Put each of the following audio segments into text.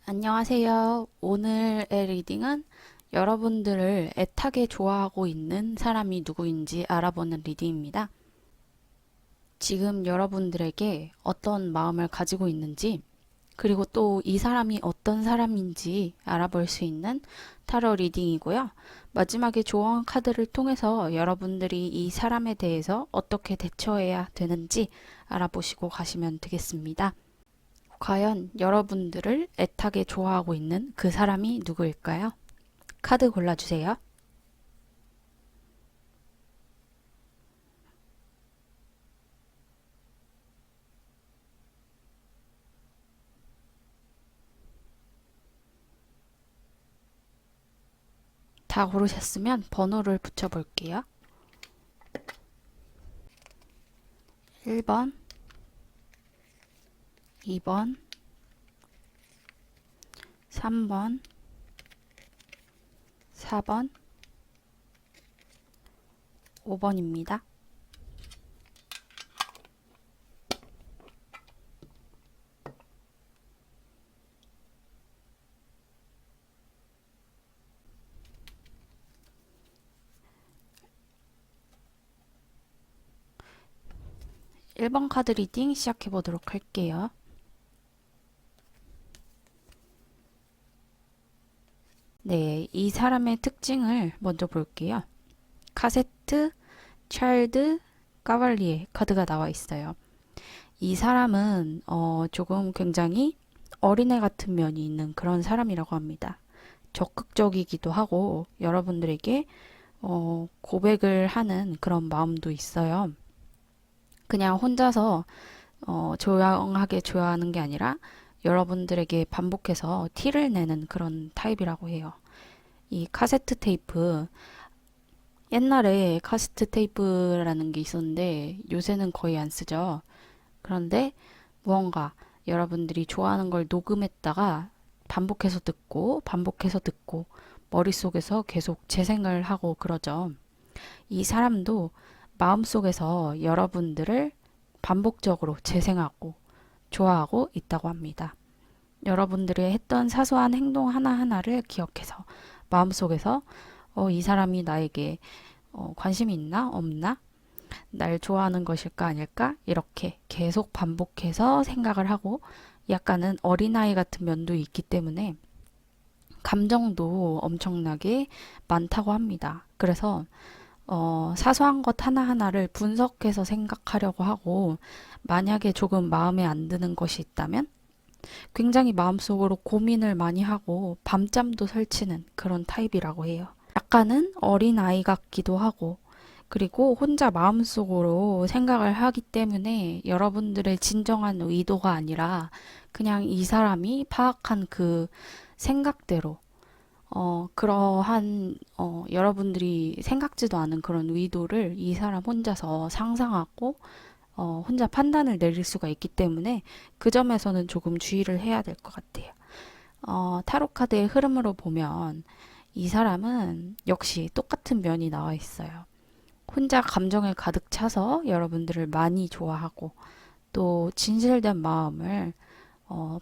안녕하세요. 오늘의 리딩은 여러분들을 애타게 좋아하고 있는 사람이 누구인지 알아보는 리딩입니다. 지금 여러분들에게 어떤 마음을 가지고 있는지, 그리고 또 이 사람이 어떤 사람인지 알아볼 수 있는 타로 리딩이고요. 마지막에 조언 카드를 통해서 여러분들이 이 사람에 대해서 어떻게 대처해야 되는지 알아보시고 가시면 되겠습니다. 과연 여러분들을 애타게 좋아하고 있는 그 사람이 누구일까요? 카드 골라주세요. 다 고르셨으면 번호를 붙여볼게요. 1번, 2번, 3번, 4번, 5번입니다. 1번 카드 리딩 시작해 보도록 할게요. 네, 이 사람의 특징을 먼저 볼게요. 카세트, 찰드, 까발리에 카드가 나와 있어요. 이 사람은 조금 굉장히 어린애 같은 면이 있는 그런 사람이라고 합니다. 적극적이기도 하고 여러분들에게 고백을 하는 그런 마음도 있어요. 그냥 혼자서 조용하게 좋아하는 게 아니라 여러분들에게 반복해서 티를 내는 그런 타입이라고 해요. 이 카세트 테이프, 옛날에 카세트 테이프라는 게 있었는데 요새는 거의 안 쓰죠. 그런데 무언가 여러분들이 좋아하는 걸 녹음했다가 반복해서 듣고 머릿속에서 계속 재생을 하고 그러죠. 이 사람도 마음속에서 여러분들을 반복적으로 재생하고 좋아하고 있다고 합니다. 여러분들이 했던 사소한 행동 하나하나를 기억해서 마음속에서 이 사람이 나에게 관심이 있나 없나 날 좋아하는 것일까 아닐까 이렇게 계속 반복해서 생각을 하고 약간은 어린아이 같은 면도 있기 때문에 감정도 엄청나게 많다고 합니다. 그래서 사소한 것 하나하나를 분석해서 생각하려고 하고 만약에 조금 마음에 안 드는 것이 있다면 굉장히 마음속으로 고민을 많이 하고 밤잠도 설치는 그런 타입이라고 해요. 약간은 어린아이 같기도 하고 그리고 혼자 마음속으로 생각을 하기 때문에 여러분들의 진정한 의도가 아니라 그냥 이 사람이 파악한 그 생각대로 그러한 여러분들이 생각지도 않은 그런 의도를 이 사람 혼자서 상상하고 혼자 판단을 내릴 수가 있기 때문에 그 점에서는 조금 주의를 해야 될 것 같아요. 타로 카드의 흐름으로 보면 이 사람은 역시 똑같은 면이 나와 있어요. 혼자 감정에 가득 차서 여러분들을 많이 좋아하고 또 진실된 마음을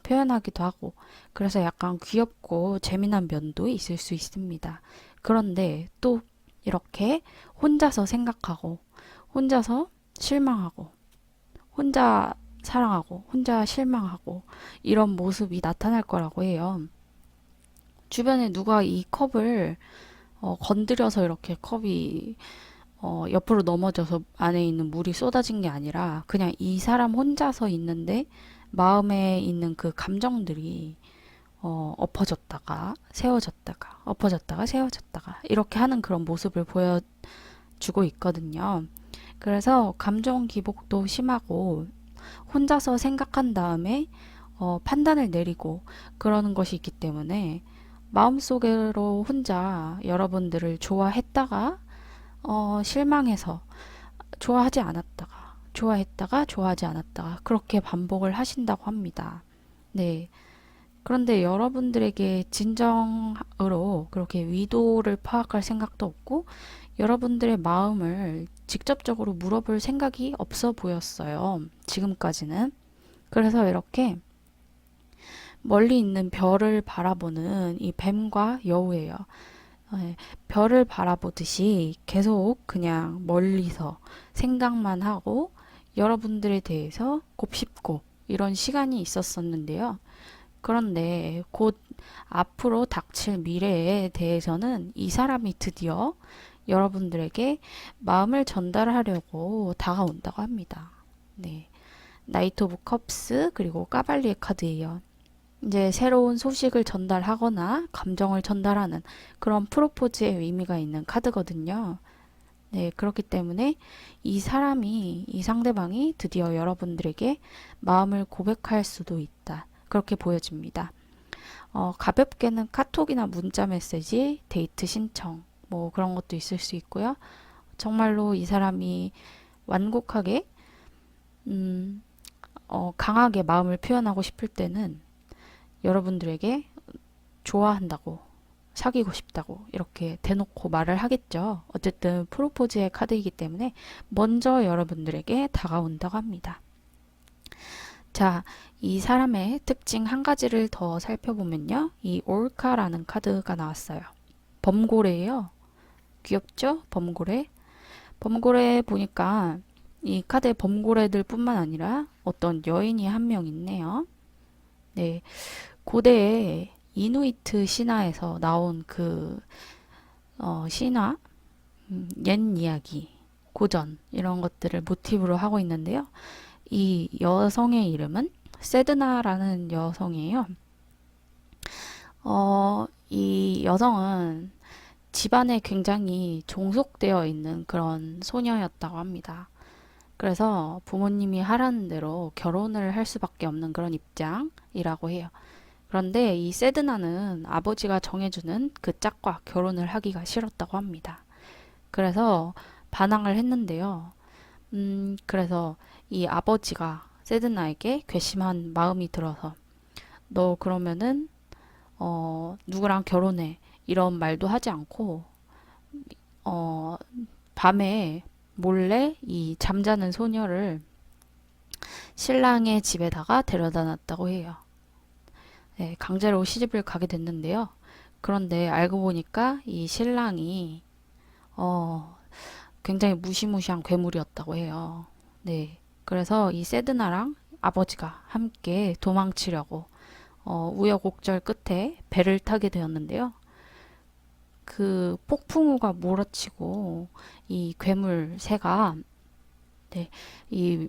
표현하기도 하고 그래서 약간 귀엽고 재미난 면도 있을 수 있습니다. 그런데 또 이렇게 혼자서 생각하고 혼자서 실망하고 혼자 사랑하고 혼자 실망하고 이런 모습이 나타날 거라고 해요. 주변에 누가 이 컵을 건드려서 이렇게 컵이 옆으로 넘어져서 안에 있는 물이 쏟아진 게 아니라 그냥 이 사람 혼자서 있는데 마음에 있는 그 감정들이 엎어졌다가 세워졌다가 엎어졌다가 세워졌다가 이렇게 하는 그런 모습을 보여주고 있거든요. 그래서 감정 기복도 심하고 혼자서 생각한 다음에 판단을 내리고 그러는 것이 있기 때문에 마음속으로 혼자 여러분들을 좋아했다가 실망해서 좋아하지 않았다가 좋아했다가 좋아하지 않았다가 그렇게 반복을 하신다고 합니다. 네. 그런데 여러분들에게 진정으로 그렇게 위도를 파악할 생각도 없고 여러분들의 마음을 직접적으로 물어볼 생각이 없어 보였어요. 지금까지는. 그래서 이렇게 멀리 있는 별을 바라보는 이 뱀과 여우예요. 예, 별을 바라보듯이 계속 그냥 멀리서 생각만 하고 여러분들에 대해서 곱씹고 이런 시간이 있었었는데요. 그런데 곧 앞으로 닥칠 미래에 대해서는 이 사람이 드디어 여러분들에게 마음을 전달하려고 다가온다고 합니다. 네. 나이트 오브 컵스 그리고 까발리의 카드예요. 이제 새로운 소식을 전달하거나 감정을 전달하는 그런 프로포즈의 의미가 있는 카드거든요. 네, 그렇기 때문에 이 상대방이 드디어 여러분들에게 마음을 고백할 수도 있다. 그렇게 보여집니다. 가볍게는 카톡이나 문자 메시지, 데이트 신청, 뭐 그런 것도 있을 수 있고요. 정말로 이 사람이 완곡하게, 음, 강하게 마음을 표현하고 싶을 때는 여러분들에게 좋아한다고, 사귀고 싶다고 이렇게 대놓고 말을 하겠죠. 어쨌든 프로포즈의 카드이기 때문에 먼저 여러분들에게 다가온다고 합니다. 자, 이 사람의 특징 한 가지를 더 살펴보면요. 이 올카라는 카드가 나왔어요. 범고래예요. 귀엽죠? 범고래. 범고래 보니까 이 카드에 범고래들 뿐만 아니라 어떤 여인이 한 명 있네요. 네, 고대의 이누이트 신화에서 나온 그 신화, 옛 이야기, 고전 이런 것들을 모티브로 하고 있는데요. 이 여성의 이름은 세드나라는 여성이에요. 이 여성은 집안에 굉장히 종속되어 있는 그런 소녀였다고 합니다. 그래서 부모님이 하라는 대로 결혼을 할 수밖에 없는 그런 입장이라고 해요. 그런데 이 세드나는 아버지가 정해주는 그 짝과 결혼을 하기가 싫었다고 합니다. 그래서 반항을 했는데요. 그래서 이 아버지가 세드나에게 괘씸한 마음이 들어서 너 그러면은 누구랑 결혼해 이런 말도 하지 않고 어, 밤에 몰래 이 잠자는 소녀를 신랑의 집에다가 데려다 놨다고 해요. 네, 강제로 시집을 가게 됐는데요. 그런데 알고 보니까 이 신랑이 어, 굉장히 무시무시한 괴물이었다고 해요. 네. 그래서 이 세드나랑 아버지가 함께 도망치려고 우여곡절 끝에 배를 타게 되었는데요. 그 폭풍우가 몰아치고 이 괴물 새가 네, 이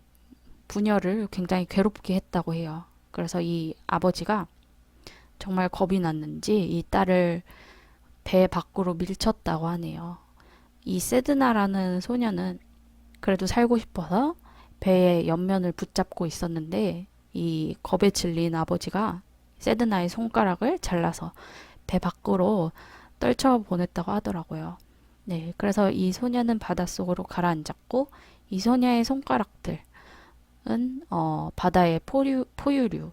부녀를 굉장히 괴롭게 했다고 해요. 그래서 이 아버지가 정말 겁이 났는지 이 딸을 배 밖으로 밀쳤다고 하네요. 이 세드나라는 소녀는 그래도 살고 싶어서 배의 옆면을 붙잡고 있었는데 이 겁에 질린 아버지가 세드나의 손가락을 잘라서 배 밖으로 떨쳐 보냈다고 하더라고요. 네, 그래서 이 소녀는 바닷속으로 가라앉았고 이 소녀의 손가락들은 바다의 포유류,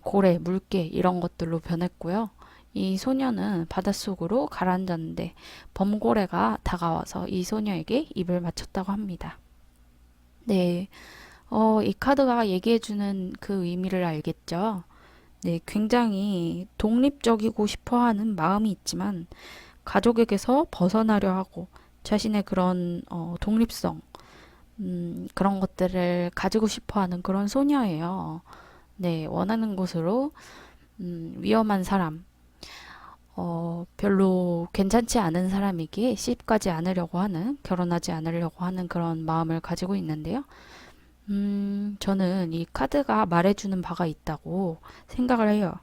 고래, 물개 이런 것들로 변했고요. 이 소녀는 바닷속으로 가라앉았는데 범고래가 다가와서 이 소녀에게 입을 맞췄다고 합니다. 네, 이 카드가 얘기해주는 그 의미를 알겠죠? 네, 굉장히 독립적이고 싶어 하는 마음이 있지만 가족에게서 벗어나려 하고 자신의 그런 독립성, 그런 것들을 가지고 싶어 하는 그런 소녀예요. 네, 원하는 곳으로 위험한 사람, 별로 괜찮지 않은 사람에게 시집가지 않으려고 하는, 결혼하지 않으려고 하는 그런 마음을 가지고 있는데요. 저는 이 카드가 말해주는 바가 있다고 생각을 해요.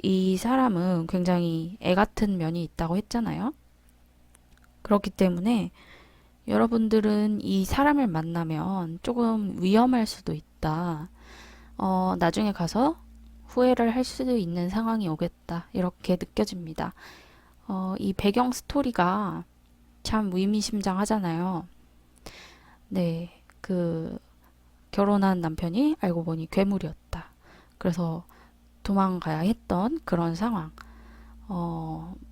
이 사람은 굉장히 애 같은 면이 있다고 했잖아요. 그렇기 때문에 여러분들은 이 사람을 만나면 조금 위험할 수도 있다. 나중에 가서 후회를 할 수도 있는 상황이 오겠다. 이렇게 느껴집니다. 이 배경 스토리가 참 의미심장하잖아요. 네, 결혼한 남편이 알고 보니 괴물이었다. 그래서 도망가야 했던 그런 상황.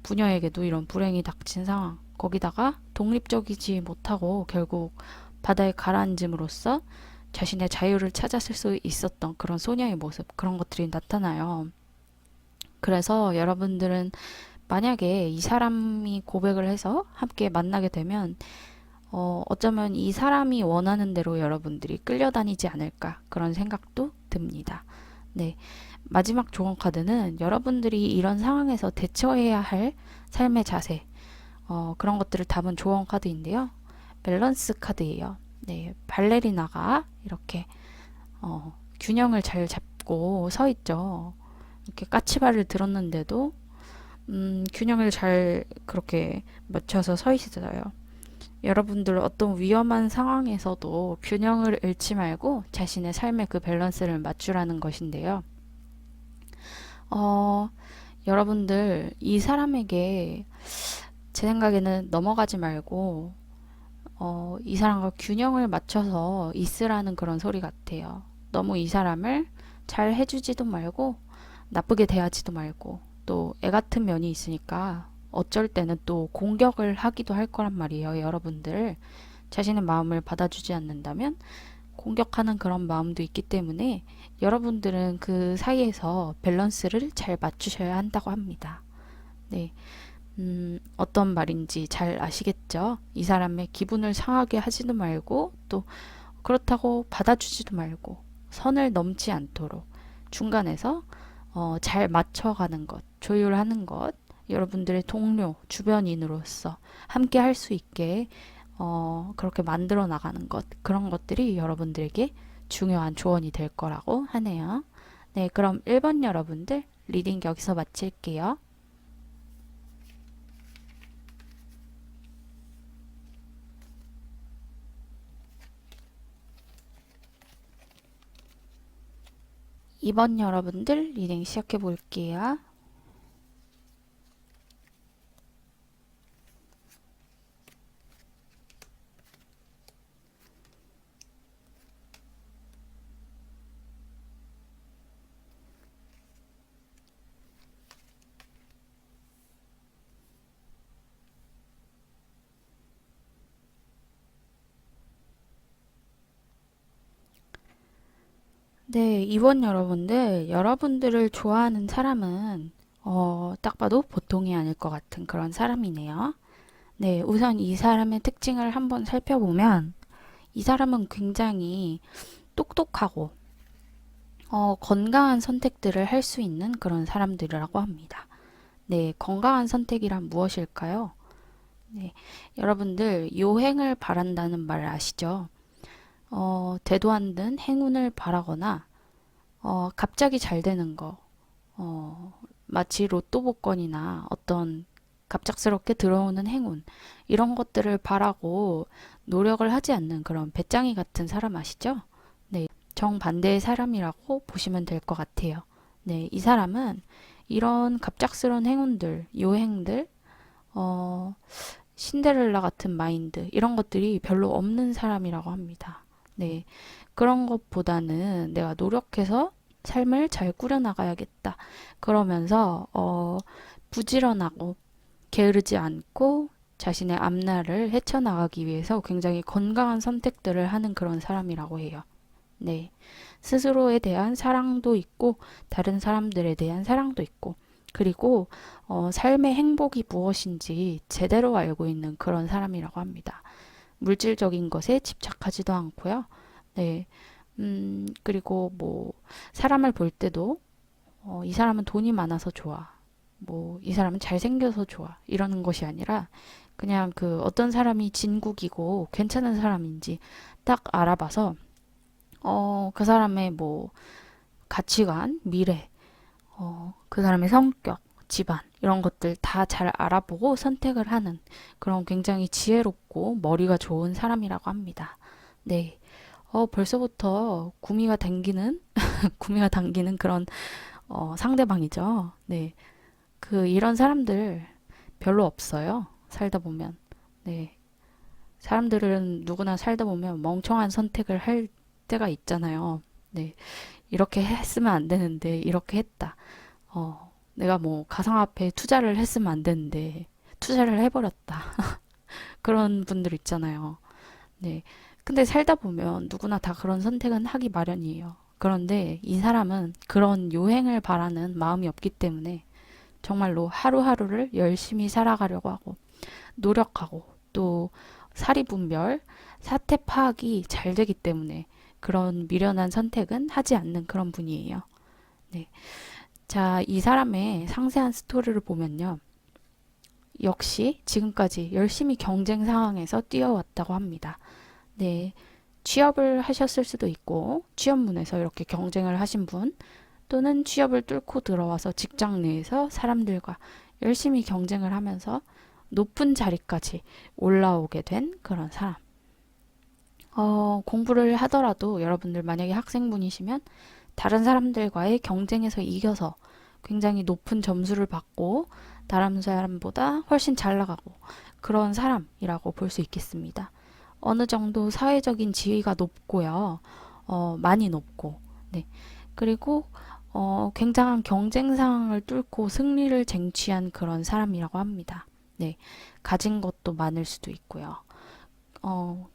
부녀에게도 이런 불행이 닥친 상황. 거기다가 독립적이지 못하고 결국 바다에 가라앉음으로써 자신의 자유를 찾았을 수 있었던 그런 소녀의 모습, 그런 것들이 나타나요. 그래서 여러분들은 만약에 이 사람이 고백을 해서 함께 만나게 되면 어쩌면 이 사람이 원하는 대로 여러분들이 끌려다니지 않을까 그런 생각도 듭니다. 네. 마지막 조언 카드는 여러분들이 이런 상황에서 대처해야 할 삶의 자세, 그런 것들을 담은 조언 카드인데요. 밸런스 카드예요. 네. 발레리나가 이렇게 균형을 잘 잡고 서 있죠. 이렇게 까치발을 들었는데도 균형을 잘 그렇게 맞춰서 서 있어요. 여러분들 어떤 위험한 상황에서도 균형을 잃지 말고 자신의 삶의 그 밸런스를 맞추라는 것인데요. 어, 여러분들 이 사람에게 제 생각에는 넘어가지 말고 이 사람과 균형을 맞춰서 있으라는 그런 소리 같아요. 너무 이 사람을 잘 해주지도 말고 나쁘게 대하지도 말고 또 애 같은 면이 있으니까 어쩔 때는 또 공격을 하기도 할 거란 말이에요. 여러분들 자신의 마음을 받아주지 않는다면 공격하는 그런 마음도 있기 때문에 여러분들은 그 사이에서 밸런스를 잘 맞추셔야 한다고 합니다. 네. 어떤 말인지 잘 아시겠죠? 이 사람의 기분을 상하게 하지도 말고 또 그렇다고 받아주지도 말고 선을 넘지 않도록 중간에서 잘 맞춰가는 것, 조율하는 것, 여러분들의 동료, 주변인으로서 함께 할 수 있게 그렇게 만들어 나가는 것, 그런 것들이 여러분들에게 중요한 조언이 될 거라고 하네요. 네, 그럼 1번 여러분들 리딩 여기서 마칠게요. 2번 여러분들 리딩 시작해 볼게요. 네, 2번 여러분들, 여러분들을 좋아하는 사람은 딱 봐도 보통이 아닐 것 같은 그런 사람이네요. 네, 우선 이 사람의 특징을 한번 살펴보면 이 사람은 굉장히 똑똑하고 건강한 선택들을 할 수 있는 그런 사람들이라고 합니다. 네, 건강한 선택이란 무엇일까요? 네, 여러분들 요행을 바란다는 말 아시죠? 되도 않는 행운을 바라거나 갑자기 잘 되는 거, 마치 로또 복권이나 어떤 갑작스럽게 들어오는 행운, 이런 것들을 바라고 노력을 하지 않는 그런 배짱이 같은 사람 아시죠? 네, 정반대의 사람이라고 보시면 될 것 같아요. 네, 이 사람은 이런 갑작스러운 행운들, 요행들, 어, 신데렐라 같은 마인드, 이런 것들이 별로 없는 사람이라고 합니다. 네, 그런 것보다는 내가 노력해서 삶을 잘 꾸려나가야겠다. 그러면서 부지런하고 게으르지 않고 자신의 앞날을 헤쳐나가기 위해서 굉장히 건강한 선택들을 하는 그런 사람이라고 해요. 네. 스스로에 대한 사랑도 있고, 다른 사람들에 대한 사랑도 있고, 그리고 삶의 행복이 무엇인지 제대로 알고 있는 그런 사람이라고 합니다. 물질적인 것에 집착하지도 않고요. 네. 그리고 뭐, 사람을 볼 때도, 이 사람은 돈이 많아서 좋아. 뭐, 이 사람은 잘생겨서 좋아. 이러는 것이 아니라, 그냥 그 어떤 사람이 진국이고 괜찮은 사람인지 딱 알아봐서, 그 사람의 뭐, 가치관, 미래, 그 사람의 성격, 집안, 이런 것들 다 잘 알아보고 선택을 하는 그런 굉장히 지혜롭고 머리가 좋은 사람이라고 합니다. 네. 벌써부터 구미가 당기는, 구미가 당기는 그런, 상대방이죠. 네. 이런 사람들 별로 없어요. 살다 보면. 네. 사람들은 누구나 살다 보면 멍청한 선택을 할 때가 있잖아요. 네. 이렇게 했으면 안 되는데, 이렇게 했다. 내가 뭐, 가상화폐에 투자를 했으면 안 되는데, 투자를 해버렸다. 그런 분들 있잖아요. 네. 근데 살다 보면 누구나 다 그런 선택은 하기 마련이에요. 그런데 이 사람은 그런 요행을 바라는 마음이 없기 때문에 정말로 하루하루를 열심히 살아가려고 하고 노력하고 또 사리분별, 사태 파악이 잘 되기 때문에 그런 미련한 선택은 하지 않는 그런 분이에요. 네. 자, 이 사람의 상세한 스토리를 보면요. 역시 지금까지 열심히 경쟁 상황에서 뛰어왔다고 합니다. 네. 취업을 하셨을 수도 있고, 취업문에서 이렇게 경쟁을 하신 분, 또는 취업을 뚫고 들어와서 직장 내에서 사람들과 열심히 경쟁을 하면서 높은 자리까지 올라오게 된 그런 사람. 공부를 하더라도 여러분들 만약에 학생분이시면 다른 사람들과의 경쟁에서 이겨서 굉장히 높은 점수를 받고 다른 사람보다 훨씬 잘 나가고 그런 사람이라고 볼 수 있겠습니다. 어느 정도 사회적인 지위가 높고요. 많이 높고, 네. 그리고 굉장한 경쟁 상황을 뚫고 승리를 쟁취한 그런 사람이라고 합니다. 네. 가진 것도 많을 수도 있고요.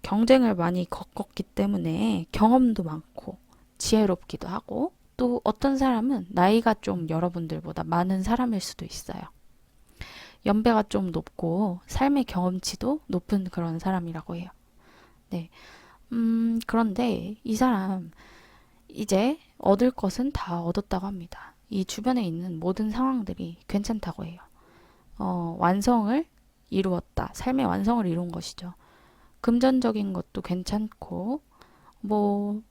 경쟁을 많이 겪었기 때문에 경험도 많고 지혜롭기도 하고 또 어떤 사람은 나이가 좀 여러분들보다 많은 사람일 수도 있어요. 연배가 좀 높고 삶의 경험치도 높은 그런 사람이라고 해요. 네. 그런데 이 사람 이제 얻을 것은 다 얻었다고 합니다. 이 주변에 있는 모든 상황들이 괜찮다고 해요. 완성을 이루었다. 삶의 완성을 이룬 것이죠. 금전적인 것도 괜찮고, 뭐,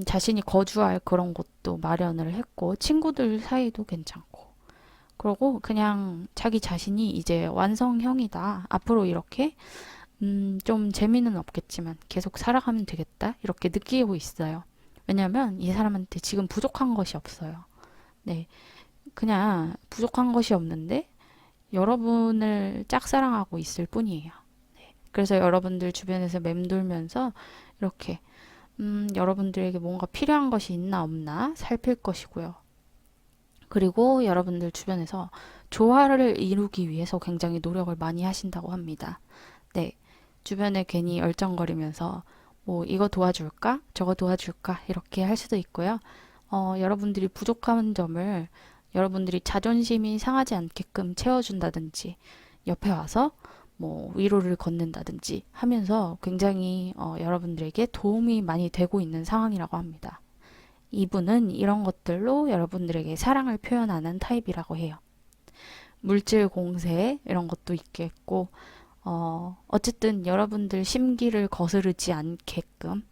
자신이 거주할 그런 곳도 마련을 했고, 친구들 사이도 괜찮고, 그러고 그냥 자기 자신이 이제 완성형이다. 앞으로 이렇게, 좀 재미는 없겠지만 계속 살아가면 되겠다. 이렇게 느끼고 있어요. 왜냐면 이 사람한테 지금 부족한 것이 없어요. 네. 그냥 부족한 것이 없는데 여러분을 짝사랑하고 있을 뿐이에요. 그래서 여러분들 주변에서 맴돌면서 이렇게 여러분들에게 뭔가 필요한 것이 있나 없나 살필 것이고요. 그리고 여러분들 주변에서 조화를 이루기 위해서 굉장히 노력을 많이 하신다고 합니다. 네. 주변에 괜히 얼쩡거리면서 뭐 이거 도와줄까? 저거 도와줄까? 이렇게 할 수도 있고요. 여러분들이 부족한 점을 여러분들이 자존심이 상하지 않게끔 채워준다든지 옆에 와서 뭐 위로를 건넨다든지 하면서 굉장히 여러분들에게 도움이 많이 되고 있는 상황이라고 합니다. 이분은 이런 것들로 여러분들에게 사랑을 표현하는 타입이라고 해요. 물질 공세 이런 것도 있겠고 어쨌든 여러분들 심기를 거스르지 않게끔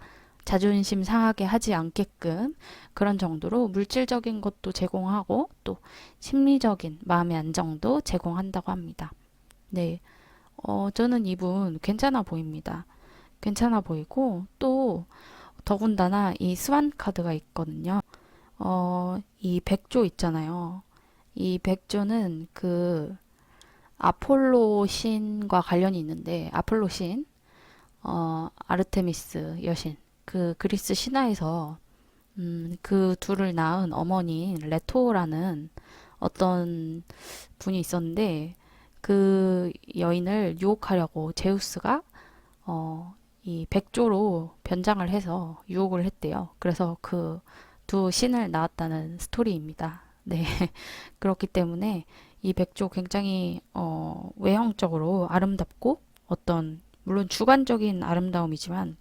자존심 상하게 하지 않게끔 그런 정도로 물질적인 것도 제공하고 또 심리적인 마음의 안정도 제공한다고 합니다. 네. 저는 이분 괜찮아 보입니다. 괜찮아 보이고 또 더군다나 이 스완 카드가 있거든요. 이 백조 있잖아요. 이 백조는 그 아폴로 신과 관련이 있는데 아폴로 신, 아르테미스 여신 그 그리스 신화에서 그 둘을 낳은 어머니인 레토라는 어떤 분이 있었는데 그 여인을 유혹하려고 제우스가 이 백조로 변장을 해서 유혹을 했대요. 그래서 그 두 신을 낳았다는 스토리입니다. 네. 그렇기 때문에 이 백조 굉장히 외형적으로 아름답고 어떤 물론 주관적인 아름다움이지만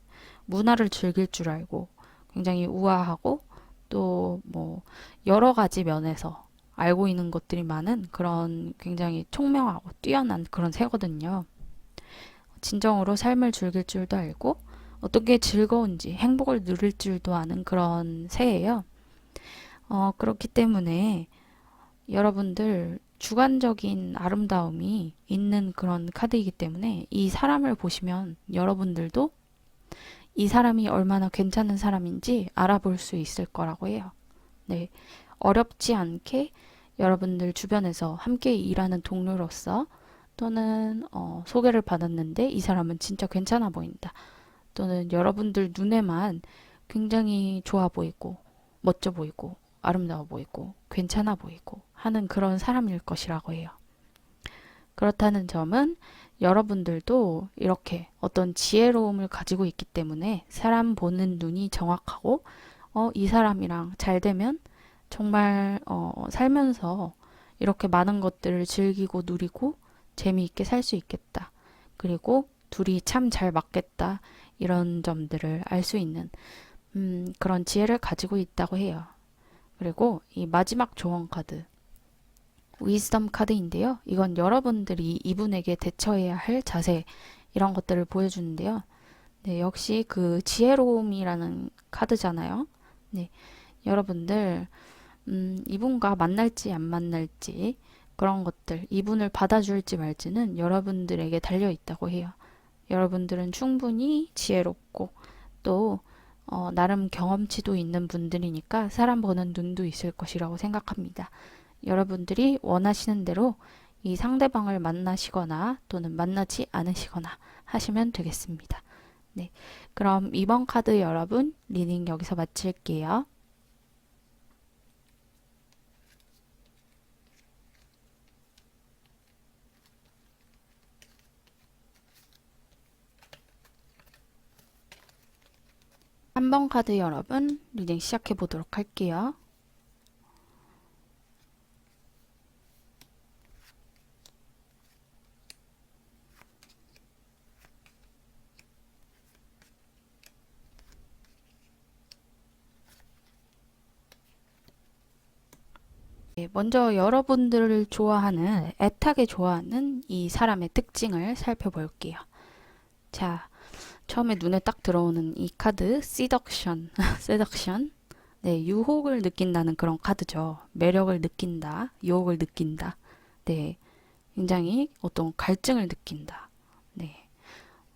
문화를 즐길 줄 알고 굉장히 우아하고 또 뭐 여러 가지 면에서 알고 있는 것들이 많은 그런 굉장히 총명하고 뛰어난 그런 새거든요. 진정으로 삶을 즐길 줄도 알고 어떻게 즐거운지 행복을 누릴 줄도 아는 그런 새예요. 그렇기 때문에 여러분들 주관적인 아름다움이 있는 그런 카드이기 때문에 이 사람을 보시면 여러분들도 이 사람이 얼마나 괜찮은 사람인지 알아볼 수 있을 거라고 해요. 네. 어렵지 않게 여러분들 주변에서 함께 일하는 동료로서 또는 소개를 받았는데 이 사람은 진짜 괜찮아 보인다. 또는 여러분들 눈에만 굉장히 좋아 보이고 멋져 보이고 아름다워 보이고 괜찮아 보이고 하는 그런 사람일 것이라고 해요. 그렇다는 점은 여러분들도 이렇게 어떤 지혜로움을 가지고 있기 때문에 사람 보는 눈이 정확하고 이 사람이랑 잘 되면 정말 살면서 이렇게 많은 것들을 즐기고 누리고 재미있게 살 수 있겠다. 그리고 둘이 참 잘 맞겠다. 이런 점들을 알 수 있는 그런 지혜를 가지고 있다고 해요. 그리고 이 마지막 조언 카드, 위즈덤 카드인데요. 이건 여러분들이 이분에게 대처해야 할 자세, 이런 것들을 보여주는데요. 네, 역시 그 지혜로움이라는 카드잖아요. 네, 여러분들, 이분과 만날지 안 만날지, 그런 것들, 이분을 받아줄지 말지는 여러분들에게 달려 있다고 해요. 여러분들은 충분히 지혜롭고, 또, 나름 경험치도 있는 분들이니까 사람 보는 눈도 있을 것이라고 생각합니다. 여러분들이 원하시는 대로 이 상대방을 만나시거나 또는 만나지 않으시거나 하시면 되겠습니다. 네. 그럼 이번 카드 여러분, 리딩 여기서 마칠게요. 한 번 카드 여러분, 리딩 시작해 보도록 할게요. 네, 먼저 여러분들을 좋아하는, 애타게 좋아하는 이 사람의 특징을 살펴볼게요. 자, 처음에 눈에 딱 들어오는 이 카드, seduction, seduction. 네, 유혹을 느낀다는 그런 카드죠. 매력을 느낀다, 유혹을 느낀다. 네, 굉장히 어떤 갈증을 느낀다. 네,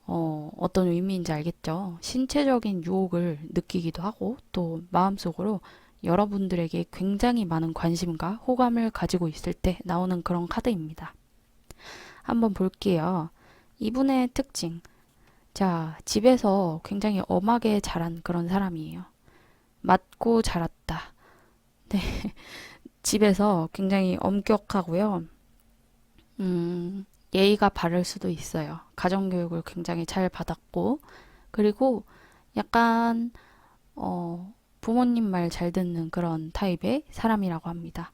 어떤 의미인지 알겠죠? 신체적인 유혹을 느끼기도 하고, 또 마음속으로 여러분들에게 굉장히 많은 관심과 호감을 가지고 있을 때 나오는 그런 카드입니다. 한번 볼게요. 이분의 특징. 자, 집에서 굉장히 엄하게 자란 그런 사람이에요. 맞고 자랐다. 네, 집에서 굉장히 엄격하고요. 예의가 바를 수도 있어요. 가정교육을 굉장히 잘 받았고, 그리고 약간, 부모님 말 잘 듣는 그런 타입의 사람이라고 합니다.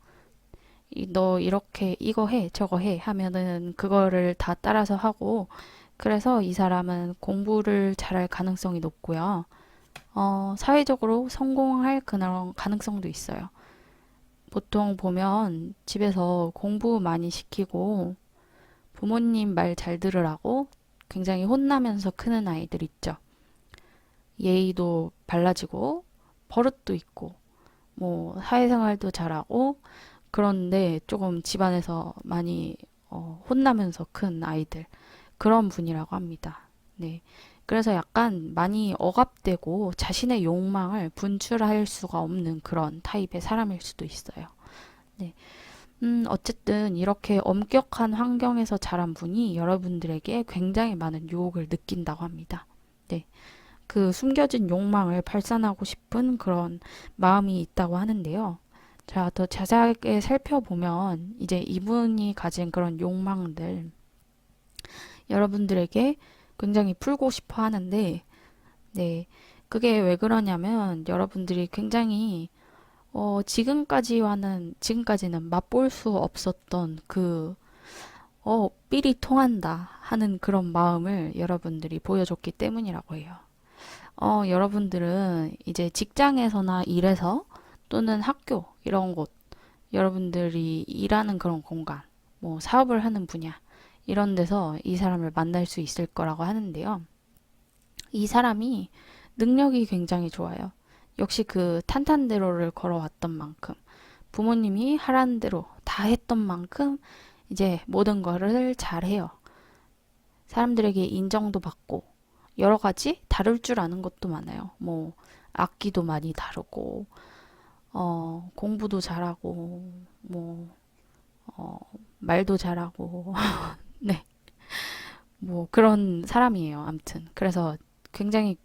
너 이렇게 이거 해, 저거 해 하면은 그거를 다 따라서 하고, 그래서 이 사람은 공부를 잘할 가능성이 높고요. 사회적으로 성공할 그런 가능성도 있어요. 보통 보면 집에서 공부 많이 시키고 부모님 말 잘 들으라고 굉장히 혼나면서 크는 아이들 있죠. 예의도 발라지고 버릇도 있고 뭐 사회생활도 잘하고 그런데 조금 집안에서 많이 혼나면서 큰 아이들 그런 분이라고 합니다. 네. 그래서 약간 많이 억압되고 자신의 욕망을 분출할 수가 없는 그런 타입의 사람일 수도 있어요. 네. 어쨌든 이렇게 엄격한 환경에서 자란 분이 여러분들에게 굉장히 많은 유혹을 느낀다고 합니다. 네. 그 숨겨진 욕망을 발산하고 싶은 그런 마음이 있다고 하는데요. 자, 더 자세하게 살펴보면 이제 이분이 가진 그런 욕망들 여러분들에게 굉장히 풀고 싶어 하는데, 네. 그게 왜 그러냐면 여러분들이 굉장히 지금까지는 맛볼 수 없었던 삘이 통한다 하는 그런 마음을 여러분들이 보여줬기 때문이라고 해요. 여러분들은 이제 직장에서나 일에서 또는 학교, 이런 곳, 여러분들이 일하는 그런 공간, 뭐 사업을 하는 분야, 이런 데서 이 사람을 만날 수 있을 거라고 하는데요. 이 사람이 능력이 굉장히 좋아요. 역시 그 탄탄대로를 걸어왔던 만큼 부모님이 하라는 대로 다 했던 만큼 이제 모든 거를 잘해요. 사람들에게 인정도 받고 여러 가지 다룰 줄 아는 것도 많아요. 뭐 악기도 많이 다루고 공부도 잘하고 뭐 말도 잘하고 네. 뭐 그런 사람이에요. 암튼 그래서 굉장히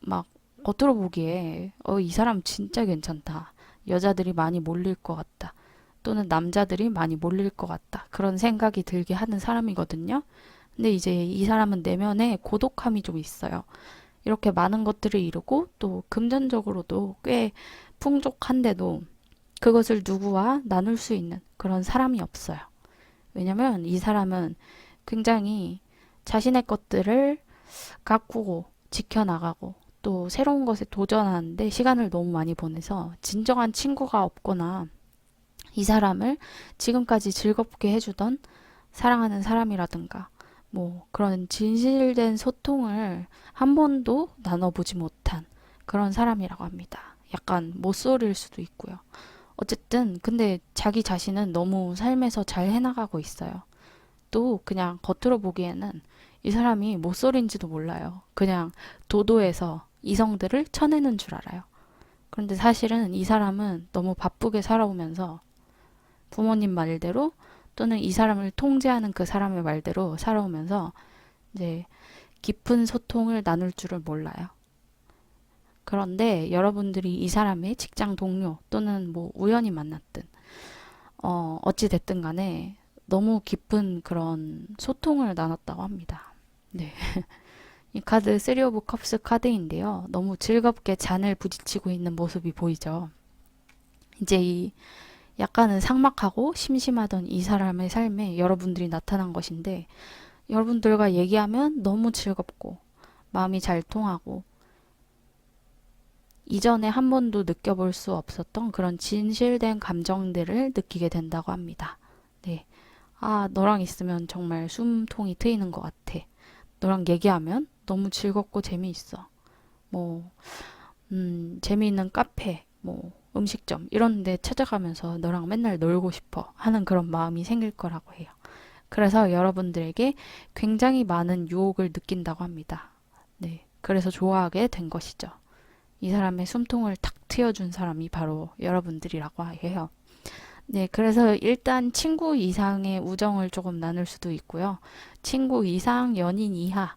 막 겉으로 보기에 이 사람 진짜 괜찮다. 여자들이 많이 몰릴 것 같다. 또는 남자들이 많이 몰릴 것 같다. 그런 생각이 들게 하는 사람이거든요. 근데 이제 이 사람은 내면에 고독함이 좀 있어요. 이렇게 많은 것들을 이루고 또 금전적으로도 꽤 풍족한데도 그것을 누구와 나눌 수 있는 그런 사람이 없어요. 왜냐면 이 사람은 굉장히 자신의 것들을 가꾸고 지켜나가고 또 새로운 것에 도전하는데 시간을 너무 많이 보내서 진정한 친구가 없거나 이 사람을 지금까지 즐겁게 해주던 사랑하는 사람이라든가 뭐 그런 진실된 소통을 한 번도 나눠보지 못한 그런 사람이라고 합니다. 약간 못소리일 수도 있고요. 어쨌든 근데 자기 자신은 너무 삶에서 잘 해나가고 있어요. 또 그냥 겉으로 보기에는 이 사람이 못소리인지도 몰라요. 그냥 도도해서 이성들을 쳐내는 줄 알아요. 그런데 사실은 이 사람은 너무 바쁘게 살아오면서 부모님 말대로 또는 이 사람을 통제하는 그 사람의 말대로 살아오면서 이제 깊은 소통을 나눌 줄을 몰라요. 그런데 여러분들이 이 사람의 직장 동료 또는 뭐 우연히 만났든 어찌 됐든 간에 너무 깊은 그런 소통을 나눴다고 합니다. 네. 이 카드 3 오브 컵스 카드인데요. 너무 즐겁게 잔을 부딪히고 있는 모습이 보이죠. 이제 이 약간은 삭막하고 심심하던 이 사람의 삶에 여러분들이 나타난 것인데 여러분들과 얘기하면 너무 즐겁고 마음이 잘 통하고 이전에 한 번도 느껴볼 수 없었던 그런 진실된 감정들을 느끼게 된다고 합니다. 네. 아, 너랑 있으면 정말 숨통이 트이는 것 같아. 너랑 얘기하면 너무 즐겁고 재미있어. 뭐, 재미있는 카페, 뭐, 음식점, 이런 데 찾아가면서 너랑 맨날 놀고 싶어 하는 그런 마음이 생길 거라고 해요. 그래서 여러분들에게 굉장히 많은 유혹을 느낀다고 합니다. 네. 그래서 좋아하게 된 것이죠. 이 사람의 숨통을 탁 트여준 사람이 바로 여러분들이라고 해요. 네, 그래서 일단 친구 이상의 우정을 조금 나눌 수도 있고요. 친구 이상, 연인 이하,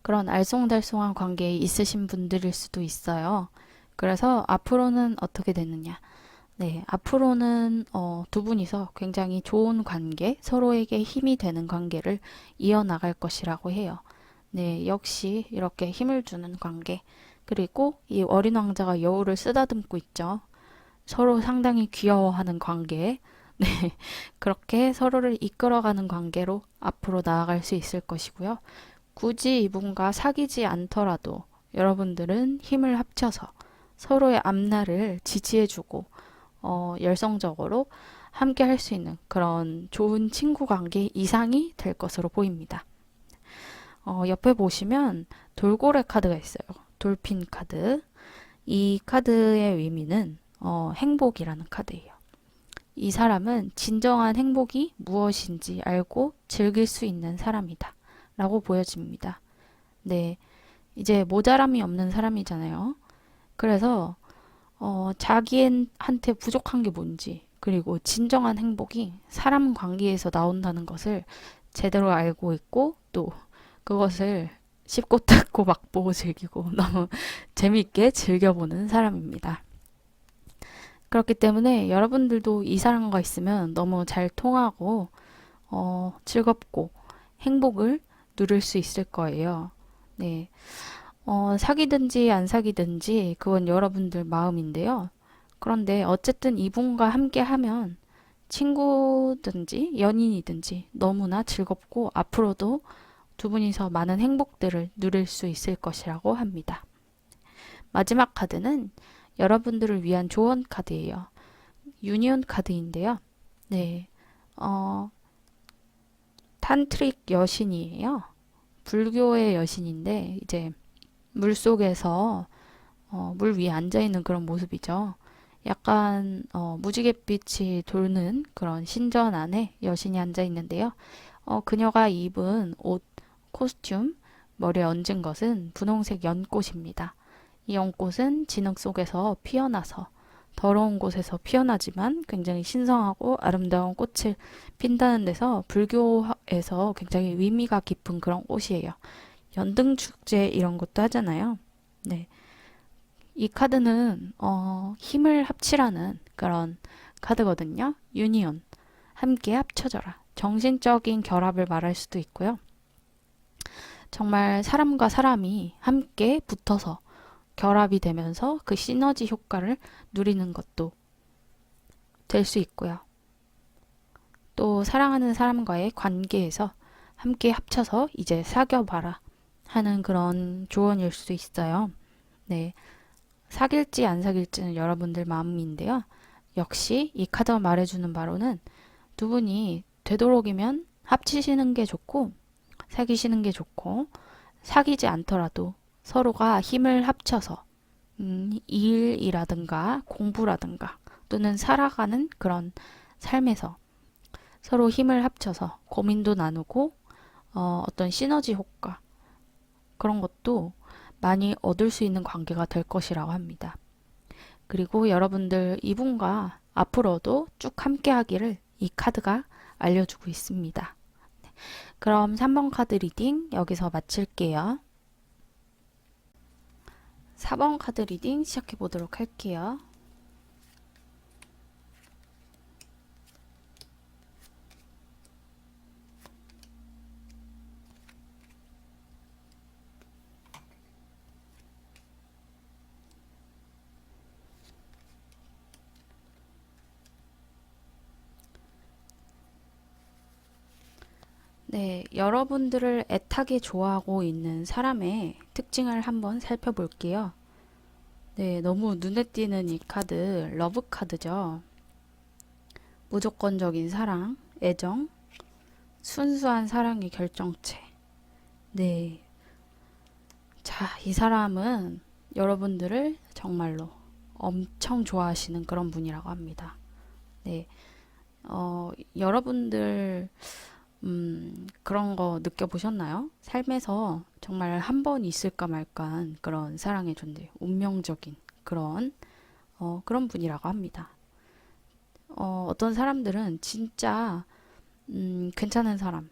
그런 알쏭달쏭한 관계에 있으신 분들일 수도 있어요. 그래서 앞으로는 어떻게 되느냐. 네, 앞으로는 두 분이서 굉장히 좋은 관계, 서로에게 힘이 되는 관계를 이어나갈 것이라고 해요. 네, 역시 이렇게 힘을 주는 관계. 그리고 이 어린 왕자가 여우를 쓰다듬고 있죠. 서로 상당히 귀여워하는 관계. 네, 그렇게 서로를 이끌어가는 관계로 앞으로 나아갈 수 있을 것이고요. 굳이 이분과 사귀지 않더라도 여러분들은 힘을 합쳐서 서로의 앞날을 지지해주고 열성적으로 함께 할 수 있는 그런 좋은 친구 관계 이상이 될 것으로 보입니다. 옆에 보시면 돌고래 카드가 있어요. 돌핀 카드. 이 카드의 의미는 행복이라는 카드예요. 이 사람은 진정한 행복이 무엇인지 알고 즐길 수 있는 사람이다. 라고 보여집니다. 네, 이제 모자람이 없는 사람이잖아요. 그래서 자기한테 부족한 게 뭔지 그리고 진정한 행복이 사람 관계에서 나온다는 것을 제대로 알고 있고 또 그것을 씹고 뜯고 맛보고 즐기고 너무 재미있게 즐겨보는 사람입니다. 그렇기 때문에 여러분들도 이 사람과 있으면 너무 잘 통하고 즐겁고 행복을 누릴 수 있을 거예요. 네. 사귀든지 안 사귀든지 그건 여러분들 마음인데요. 그런데 어쨌든 이분과 함께 하면 친구든지 연인이든지 너무나 즐겁고 앞으로도 두 분이서 많은 행복들을 누릴 수 있을 것이라고 합니다. 마지막 카드는 여러분들을 위한 조언 카드예요. 유니온 카드인데요. 네, 탄트릭 여신이에요. 불교의 여신인데 이제 물 속에서 물 위에 앉아 있는 그런 모습이죠. 약간 무지갯빛이 돌는 그런 신전 안에 여신이 앉아 있는데요. 그녀가 입은 옷, 코스튬, 머리에 얹은 것은 분홍색 연꽃입니다. 이 연꽃은 진흙 속에서 피어나서 더러운 곳에서 피어나지만 굉장히 신성하고 아름다운 꽃을 핀다는 데서 불교에서 굉장히 의미가 깊은 그런 꽃이에요. 연등축제 이런 것도 하잖아요. 네. 이 카드는 힘을 합치라는 그런 카드거든요. 유니온. 함께 합쳐져라. 정신적인 결합을 말할 수도 있고요. 정말 사람과 사람이 함께 붙어서 결합이 되면서 그 시너지 효과를 누리는 것도 될 수 있고요. 또 사랑하는 사람과의 관계에서 함께 합쳐서 이제 사귀어봐라 하는 그런 조언일 수도 있어요. 네, 사귈지 안 사귈지는 여러분들 마음인데요. 역시 이 카드가 말해주는 바로는 두 분이 되도록이면 합치시는 게 좋고 사귀시는 게 좋고 사귀지 않더라도 서로가 힘을 합쳐서 일이라든가 공부라든가 또는 살아가는 그런 삶에서 서로 힘을 합쳐서 고민도 나누고 어떤 시너지 효과 그런 것도 많이 얻을 수 있는 관계가 될 것이라고 합니다. 그리고 여러분들 이분과 앞으로도 쭉 함께 하기를 이 카드가 알려주고 있습니다. 그럼 3번 카드 리딩 여기서 마칠게요. 4번 카드 리딩 시작해 보도록 할게요. 네, 여러분들을 애타게 좋아하고 있는 사람의 특징을 한번 살펴볼게요. 네, 너무 눈에 띄는 이 카드, 러브 카드죠. 무조건적인 사랑, 애정, 순수한 사랑의 결정체. 네, 자, 이 사람은 여러분들을 정말로 엄청 좋아하시는 그런 분이라고 합니다. 네, 여러분들 그런 거 느껴보셨나요? 삶에서 정말 한 번 있을까 말까한 그런 사랑의 존재, 운명적인 그런 그런 분이라고 합니다. 어떤 사람들은 진짜 괜찮은 사람,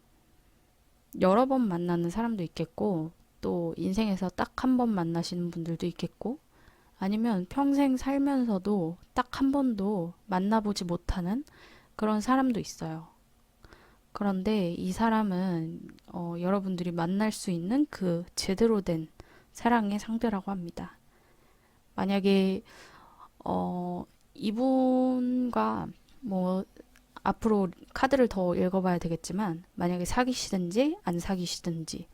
여러 번 만나는 사람도 있겠고, 또 인생에서 딱 한 번 만나시는 분들도 있겠고, 아니면 평생 살면서도 딱 한 번도 만나보지 못하는 그런 사람도 있어요. 그런데 이 사람은 여러분들이 만날 수 있는 그 제대로 된 사랑의 상대라고 합니다. 만약에 이분과 뭐 앞으로 카드를 더 읽어봐야 되겠지만 만약에 사귀시든지 안 사귀시든지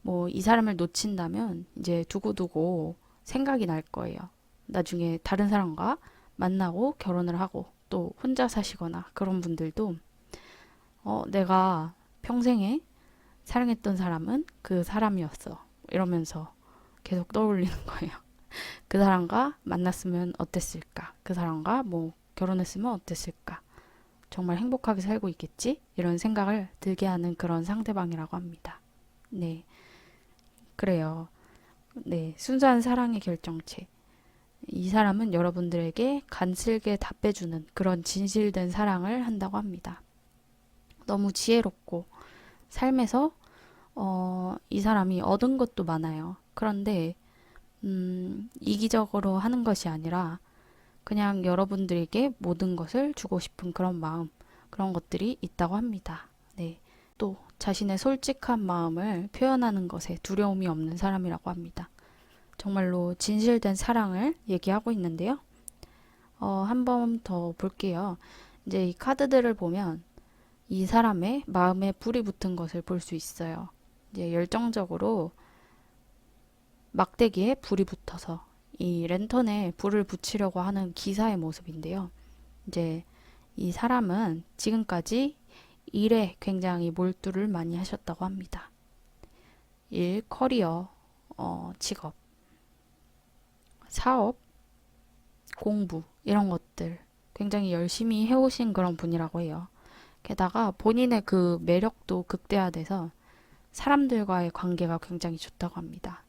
뭐 이 사람을 놓친다면 이제 두고두고 생각이 날 거예요. 나중에 다른 사람과 만나고 결혼을 하고 또 혼자 사시거나 그런 분들도 내가 평생에 사랑했던 사람은 그 사람이었어. 이러면서 계속 떠올리는 거예요. 그 사람과 만났으면 어땠을까? 그 사람과 뭐 결혼했으면 어땠을까? 정말 행복하게 살고 있겠지? 이런 생각을 들게 하는 그런 상대방이라고 합니다. 네, 그래요. 네, 순수한 사랑의 결정체. 이 사람은 여러분들에게 간슬게 답해주는 그런 진실된 사랑을 한다고 합니다. 너무 지혜롭고 삶에서 이 사람이 얻은 것도 많아요. 그런데 이기적으로 하는 것이 아니라 그냥 여러분들에게 모든 것을 주고 싶은 그런 마음, 그런 것들이 있다고 합니다. 네. 또 자신의 솔직한 마음을 표현하는 것에 두려움이 없는 사람이라고 합니다. 정말로 진실된 사랑을 얘기하고 있는데요. 한 번 더 볼게요. 이제 이 카드들을 보면 이 사람의 마음에 불이 붙은 것을 볼 수 있어요. 이제 열정적으로 막대기에 불이 붙어서 이 랜턴에 불을 붙이려고 하는 기사의 모습인데요. 이제 이 사람은 지금까지 일에 굉장히 몰두를 많이 하셨다고 합니다. 일, 커리어, 직업, 사업, 공부 이런 것들 굉장히 열심히 해오신 그런 분이라고 해요. 게다가 본인의 그 매력도 극대화돼서 사람들과의 관계가 굉장히 좋다고 합니다.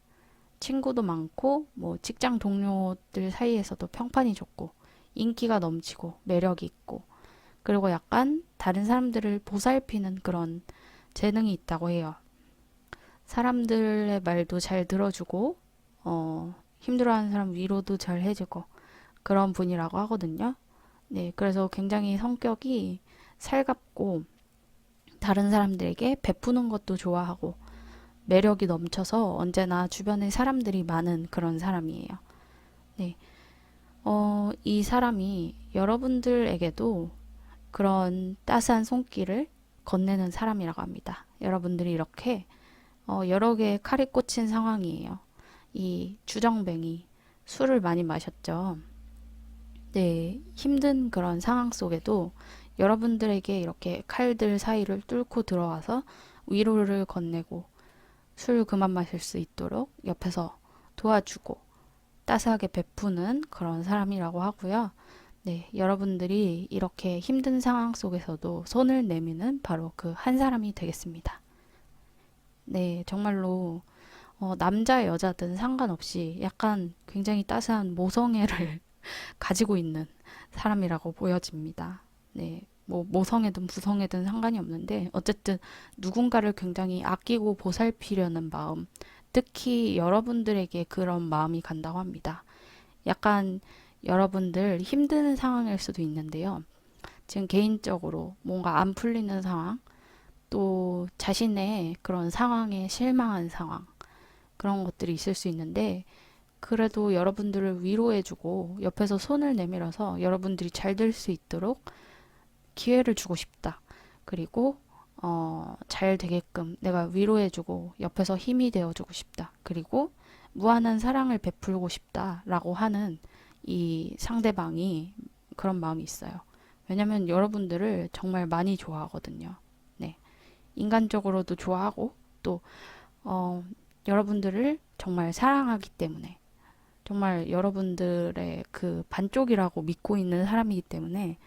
친구도 많고 뭐 직장 동료들 사이에서도 평판이 좋고 인기가 넘치고 매력이 있고 그리고 약간 다른 사람들을 보살피는 그런 재능이 있다고 해요. 사람들의 말도 잘 들어주고 힘들어하는 사람 위로도 잘 해주고 그런 분이라고 하거든요. 네, 그래서 굉장히 성격이 살갑고 다른 사람들에게 베푸는 것도 좋아하고 매력이 넘쳐서 언제나 주변에 사람들이 많은 그런 사람이에요. 네. 이 사람이 여러분들에게도 그런 따스한 손길을 건네는 사람이라고 합니다. 여러분들이 이렇게 여러 개의 칼이 꽂힌 상황이에요. 이 주정뱅이 술을 많이 마셨죠. 네, 힘든 그런 상황 속에도 여러분들에게 이렇게 칼들 사이를 뚫고 들어와서 위로를 건네고 술 그만 마실 수 있도록 옆에서 도와주고 따스하게 베푸는 그런 사람이라고 하고요. 네, 여러분들이 이렇게 힘든 상황 속에서도 손을 내미는 바로 그 한 사람이 되겠습니다. 네, 정말로 남자 여자든 상관없이 약간 굉장히 따스한 모성애를 가지고 있는 사람이라고 보여집니다. 네, 뭐 모성애든 부성애든 상관이 없는데 어쨌든 누군가를 굉장히 아끼고 보살피려는 마음, 특히 여러분들에게 그런 마음이 간다고 합니다. 약간 여러분들 힘든 상황일 수도 있는데요. 지금 개인적으로 뭔가 안 풀리는 상황, 또 자신의 그런 상황에 실망한 상황, 그런 것들이 있을 수 있는데 그래도 여러분들을 위로해주고 옆에서 손을 내밀어서 여러분들이 잘 될 수 있도록 기회를 주고 싶다. 그리고 잘 되게끔 내가 위로해주고 옆에서 힘이 되어주고 싶다. 그리고 무한한 사랑을 베풀고 싶다라고 하는 이 상대방이 그런 마음이 있어요. 왜냐면 여러분들을 정말 많이 좋아하거든요. 네. 인간적으로도 좋아하고 또 어, 여러분들을 정말 사랑하기 때문에 정말 여러분들의 그 반쪽이라고 믿고 있는 사람이기 때문에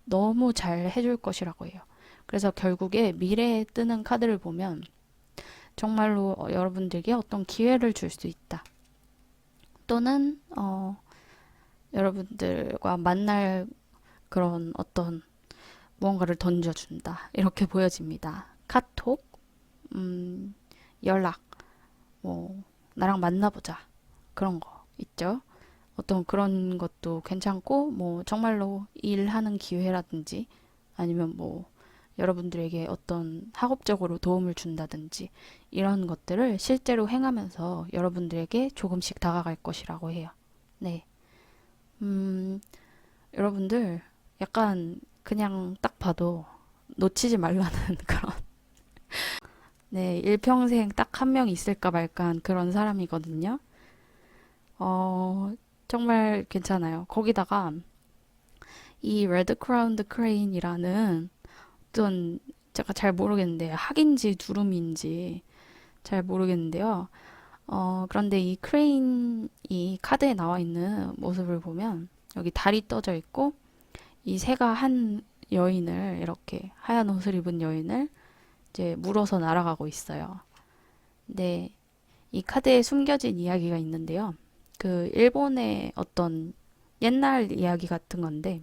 너무 잘 해줄 것이라고 해요. 그래서 결국에 미래에 뜨는 카드를 보면 정말로 여러분들에게 어떤 기회를 줄 수 있다. 또는 여러분들과 만날 그런 어떤 무언가를 던져준다. 이렇게 보여집니다. 카톡, 음, 연락, 뭐 나랑 만나보자. 그런 거 있죠. 어떤 그런 것도 괜찮고, 뭐, 정말로 일하는 기회라든지, 아니면 뭐, 여러분들에게 어떤 학업적으로 도움을 준다든지, 이런 것들을 실제로 행하면서 여러분들에게 조금씩 다가갈 것이라고 해요. 네. 음, 여러분들, 약간, 그냥 딱 봐도 놓치지 말라는 그런, 네, 일평생 딱 한 명 있을까 말까 한 그런 사람이거든요. 어, 정말 괜찮아요. 거기다가, 이 레드 크라운드 크레인이라는 어떤 제가 잘 모르겠는데 학인지 두루미인지 잘 모르겠는데요. 그런데 이 크레인이 카드에 나와 있는 모습을 보면 여기 달이 떠져 있고 이 새가 한 여인을 이렇게 하얀 옷을 입은 여인을 이제 물어서 날아가고 있어요. 근데 이 카드에 숨겨진 이야기가 있는데요. 그 일본의 어떤 옛날 이야기 같은 건데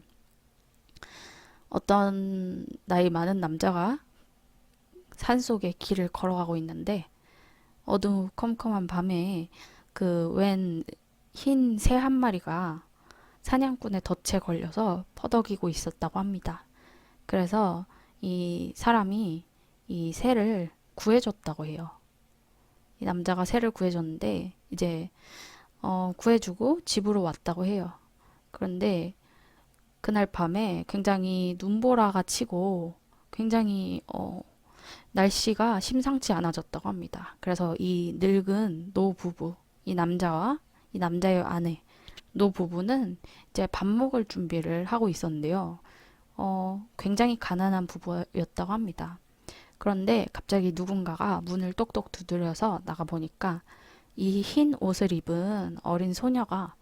어떤 나이 많은 남자가 산속에 길을 걸어가고 있는데 어두컴컴한 밤에 그 웬 흰 새 한 마리가 사냥꾼의 덫에 걸려서 퍼덕이고 있었다고 합니다. 그래서 이 사람이 이 새를 구해줬다고 해요. 이 남자가 새를 구해줬는데 이제 구해주고 집으로 왔다고 해요. 그런데 그날 밤에 굉장히 눈보라가 치고 굉장히 날씨가 심상치 않아졌다고 합니다. 그래서 이 늙은 노 부부, 이 남자와 이 남자의 아내, 노 부부는 이제 밥 먹을 준비를 하고 있었는데요. 굉장히 가난한 부부였다고 합니다. 그런데 갑자기 누군가가 문을 똑똑 두드려서 나가보니까 이 흰 옷을 입은 어린 소녀가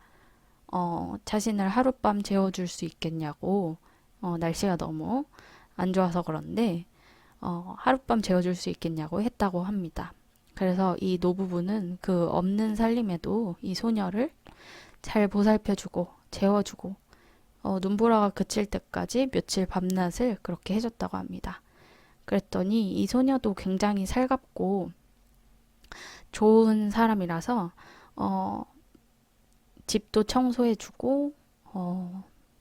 자신을 하룻밤 재워줄 수 있겠냐고 날씨가 너무 안 좋아서 그런데 하룻밤 재워줄 수 있겠냐고 했다고 합니다. 그래서 이 노부부는 그 없는 살림에도 이 소녀를 잘 보살펴주고 재워주고 눈보라가 그칠 때까지 며칠 밤낮을 그렇게 해줬다고 합니다. 그랬더니 이 소녀도 굉장히 살갑고 좋은 사람이라서 집도 청소해주고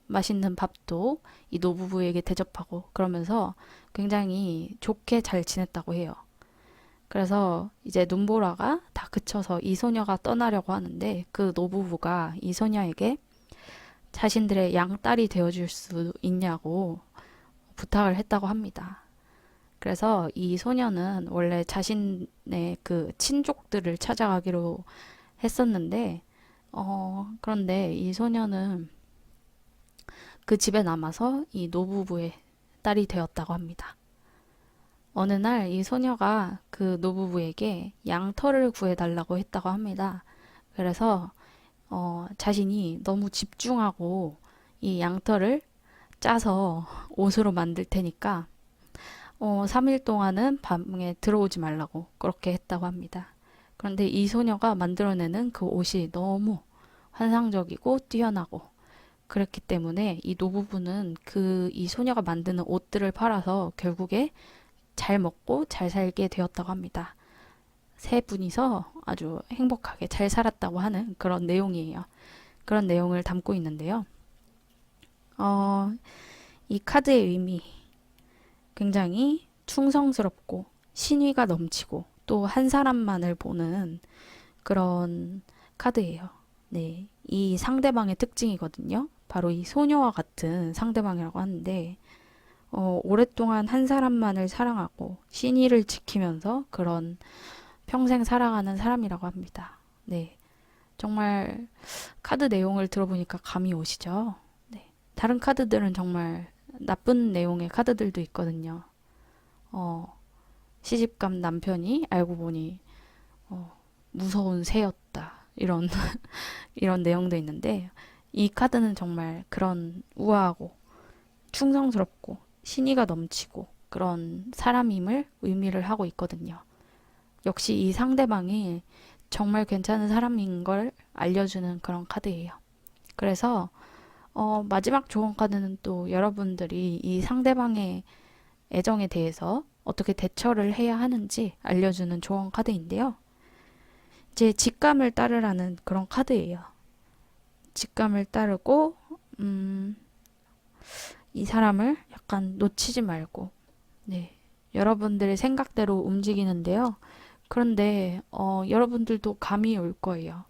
맛있는 밥도 이 노부부에게 대접하고 그러면서 굉장히 좋게 잘 지냈다고 해요. 그래서 이제 눈보라가 다 그쳐서 이 소녀가 떠나려고 하는데 그 노부부가 이 소녀에게 자신들의 양딸이 되어줄 수 있냐고 부탁을 했다고 합니다. 그래서 이 소녀는 원래 자신의 그 친족들을 찾아가기로 했었는데, 그런데 이 소녀는 그 집에 남아서 이 노부부의 딸이 되었다고 합니다. 어느 날 이 소녀가 그 노부부에게 양털을 구해달라고 했다고 합니다. 그래서 자신이 너무 집중하고 이 양털을 짜서 옷으로 만들 테니까 3일 동안은 방에 들어오지 말라고 그렇게 했다고 합니다. 그런데 이 소녀가 만들어내는 그 옷이 너무 환상적이고 뛰어나고 그렇기 때문에 이 노부부는 이 소녀가 만드는 옷들을 팔아서 결국에 잘 먹고 잘 살게 되었다고 합니다. 세 분이서 아주 행복하게 잘 살았다고 하는 그런 내용이에요. 그런 내용을 담고 있는데요. 어, 이 카드의 의미 굉장히 충성스럽고 신의가 넘치고 또 한 사람만을 보는 그런 카드예요. 네, 이 상대방의 특징이거든요. 바로 이 소녀와 같은 상대방이라고 하는데 오랫동안 한 사람만을 사랑하고 신의를 지키면서 그런 평생 살아가는 사람이라고 합니다. 네, 정말 카드 내용을 들어보니까 감이 오시죠? 네, 다른 카드들은 정말 나쁜 내용의 카드들도 있거든요. 어, 시집간 남편이 알고 보니 무서운 새였다. 이런 내용도 있는데 이 카드는 정말 그런 우아하고 충성스럽고 신의가 넘치고 그런 사람임을 의미를 하고 있거든요. 역시 이 상대방이 정말 괜찮은 사람인 걸 알려주는 그런 카드예요. 그래서 마지막 조언 카드는 또 여러분들이 이 상대방의 애정에 대해서 어떻게 대처를 해야 하는지 알려주는 조언 카드인데요. 이제 직감을 따르라는 그런 카드예요. 직감을 따르고 이 사람을 약간 놓치지 말고 네, 여러분들의 생각대로 움직이는데요. 그런데 여러분들도 감이 올 거예요.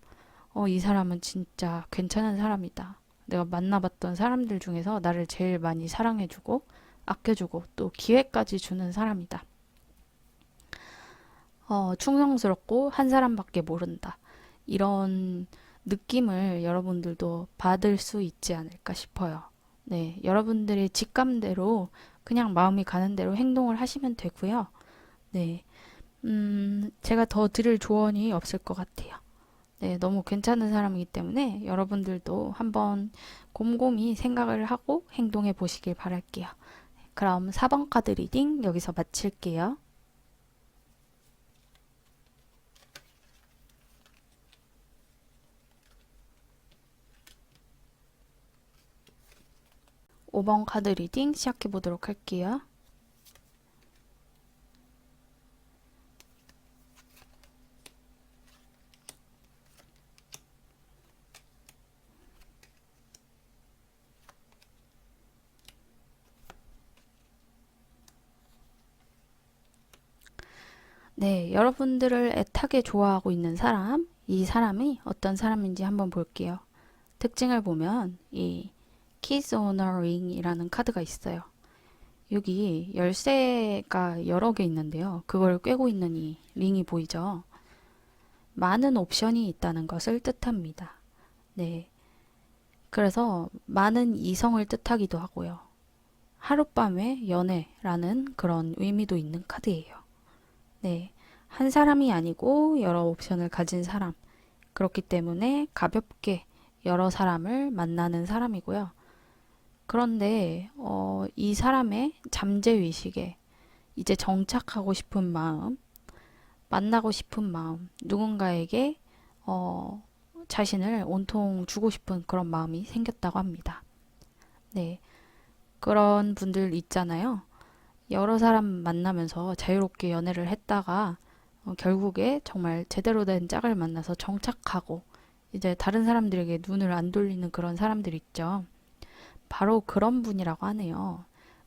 이 사람은 진짜 괜찮은 사람이다. 내가 만나봤던 사람들 중에서 나를 제일 많이 사랑해주고 아껴주고 또 기회까지 주는 사람이다. 충성스럽고 한 사람밖에 모른다. 이런 느낌을 여러분들도 받을 수 있지 않을까 싶어요. 네, 여러분들의 직감대로 그냥 마음이 가는 대로 행동을 하시면 되고요. 네, 제가 더 드릴 조언이 없을 것 같아요. 네, 너무 괜찮은 사람이기 때문에 여러분들도 한번 곰곰이 생각을 하고 행동해 보시길 바랄게요. 그럼 4번 카드 리딩 여기서 마칠게요. 5번 카드 리딩 시작해 보도록 할게요. 네, 여러분들을 애타게 좋아하고 있는 사람, 이 사람이 어떤 사람인지 한번 볼게요. 특징을 보면 이 Keys on a Ring이라는 카드가 있어요. 여기 열쇠가 여러 개 있는데요. 그걸 꿰고 있는 이 링이 보이죠? 많은 옵션이 있다는 것을 뜻합니다. 네. 그래서 많은 이성을 뜻하기도 하고요. 하룻밤의 연애라는 그런 의미도 있는 카드예요. 네. 한 사람이 아니고 여러 옵션을 가진 사람. 그렇기 때문에 가볍게 여러 사람을 만나는 사람이고요. 그런데 이 사람의 잠재의식에 이제 정착하고 싶은 마음, 만나고 싶은 마음, 누군가에게 자신을 온통 주고 싶은 그런 마음이 생겼다고 합니다. 네, 그런 분들 있잖아요. 여러 사람 만나면서 자유롭게 연애를 했다가 결국에 정말 제대로 된 짝을 만나서 정착하고 이제 다른 사람들에게 눈을 안 돌리는 그런 사람들 있죠. 바로 그런 분이라고 하네요.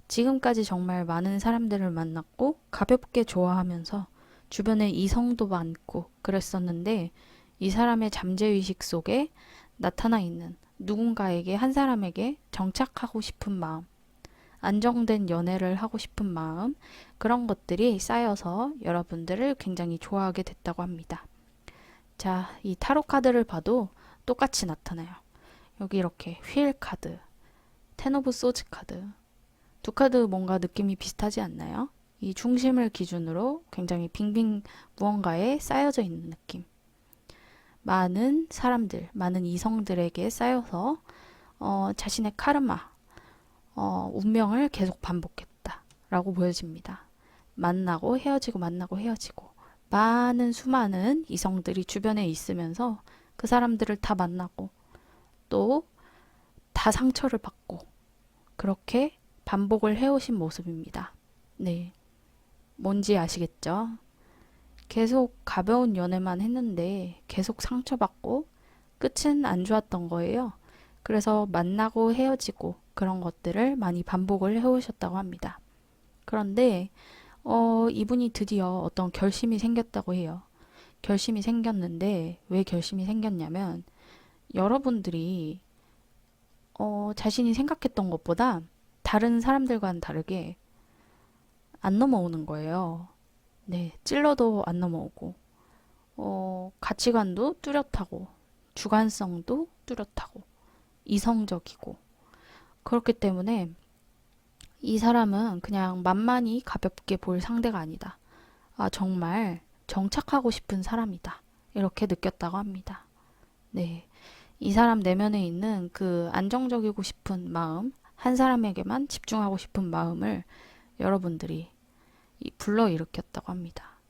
지금까지 정말 많은 사람들을 만났고 가볍게 좋아하면서 주변에 이성도 많고 그랬었는데 이 사람의 잠재의식 속에 나타나 있는 누군가에게 한 사람에게 정착하고 싶은 마음, 안정된 연애를 하고 싶은 마음, 그런 것들이 쌓여서 여러분들을 굉장히 좋아하게 됐다고 합니다. 자, 이 타로 카드를 봐도 똑같이 나타나요. 여기 이렇게 휠 카드, 텐 오브 소즈 카드. 두 카드 뭔가 느낌이 비슷하지 않나요? 이 중심을 기준으로 굉장히 빙빙 무언가에 쌓여져 있는 느낌. 많은 사람들, 많은 이성들에게 쌓여서 자신의 카르마, 운명을 계속 반복했다 라고 보여집니다. 만나고 헤어지고 만나고 헤어지고 많은 수많은 이성들이 주변에 있으면서 그 사람들을 다 만나고 또 다 상처를 받고 그렇게 반복을 해오신 모습입니다. 네, 뭔지 아시겠죠? 계속 가벼운 연애만 했는데 계속 상처받고 끝은 안 좋았던 거예요. 그래서 만나고 헤어지고 그런 것들을 많이 반복을 해오셨다고 합니다. 그런데 이분이 드디어 어떤 결심이 생겼다고 해요. 결심이 생겼는데 왜 결심이 생겼냐면 여러분들이 자신이 생각했던 것보다 다른 사람들과는 다르게 안 넘어오는 거예요. 네, 찔러도 안 넘어오고, 가치관도 뚜렷하고, 주관성도 뚜렷하고, 이성적이고, 그렇기 때문에 이 사람은 그냥 만만히 가볍게 볼 상대가 아니다. 아, 정말 정착하고 싶은 사람이다. 이렇게 느꼈다고 합니다. 네. 이 사람 내면에 있는 그 안정적이고 싶은 마음, 한 사람에게만 집중하고 싶은 마음을 여러분들이 불러일으켰다고 합니다.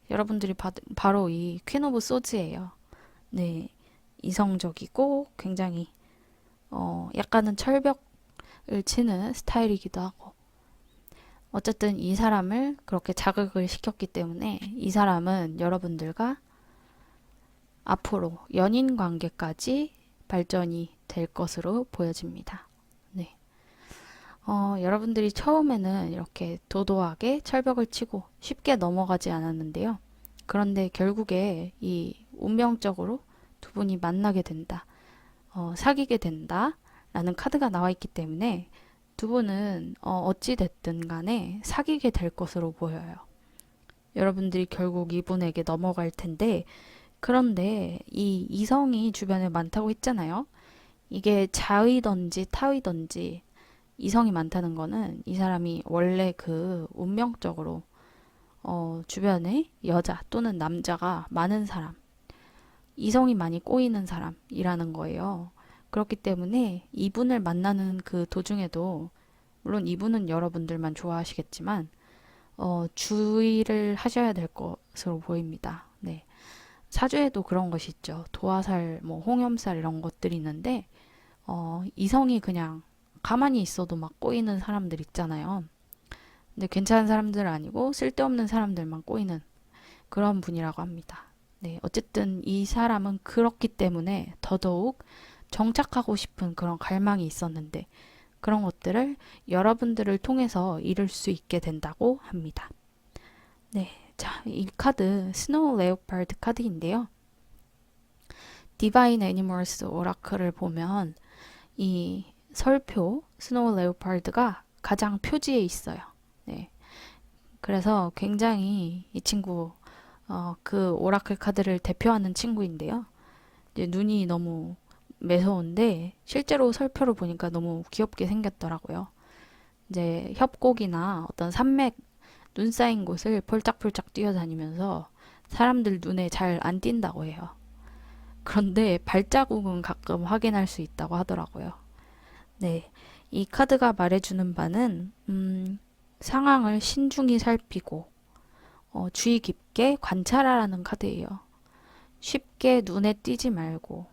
여러분들이 바로 이 퀸 오브 소즈예요. 네, 이성적이고 굉장히 약간은 철벽을 치는 스타일이기도 하고 어쨌든 이 사람을 그렇게 자극을 시켰기 때문에 이 사람은 여러분들과 앞으로 연인 관계까지 발전이 될 것으로 보여집니다. 네. 여러분들이 처음에는 이렇게 도도하게 철벽을 치고 쉽게 넘어가지 않았는데요. 그런데 결국에 이 운명적으로 두 분이 만나게 된다, 사귀게 된다, 라는 카드가 나와 있기 때문에 두 분은 어찌 됐든 간에 사귀게 될 것으로 보여요. 여러분들이 결국 이분에게 넘어갈 텐데, 그런데 이 이성이 주변에 많다고 했잖아요. 이게 자의던지 타의던지 이성이 많다는 거는 이 사람이 원래 그 운명적으로 주변에 여자 또는 남자가 많은 사람, 이성이 많이 꼬이는 사람이라는 거예요. 그렇기 때문에 이분을 만나는 그 도중에도 물론 이분은 여러분들만 좋아하시겠지만 주의를 하셔야 될 것으로 보입니다. 네. 사주에도 그런 것이 있죠. 도화살, 뭐 홍염살 이런 것들이 있는데 이성이 그냥 가만히 있어도 막 꼬이는 사람들 있잖아요. 근데 괜찮은 사람들 아니고 쓸데없는 사람들만 꼬이는 그런 분이라고 합니다. 네, 어쨌든 이 사람은 그렇기 때문에 더더욱 정착하고 싶은 그런 갈망이 있었는데 그런 것들을 여러분들을 통해서 이룰 수 있게 된다고 합니다. 네, 자, 이 카드 스노우 레오파드 카드인데요. 디바인 애니멀스 오라클을 보면 이 설표 스노우 레오파드가 가장 표지에 있어요. 네. 그래서 굉장히 이 친구 그 오라클 카드를 대표하는 친구인데요. 이제 눈이 너무 매서운데 실제로 설표를 보니까 너무 귀엽게 생겼더라고요. 이제 협곡이나 어떤 산맥 눈 쌓인 곳을 폴짝폴짝 뛰어다니면서 사람들 눈에 잘 안 띈다고 해요. 그런데 발자국은 가끔 확인할 수 있다고 하더라고요. 네. 이 카드가 말해주는 바는, 상황을 신중히 살피고, 주의 깊게 관찰하라는 카드예요. 쉽게 눈에 띄지 말고,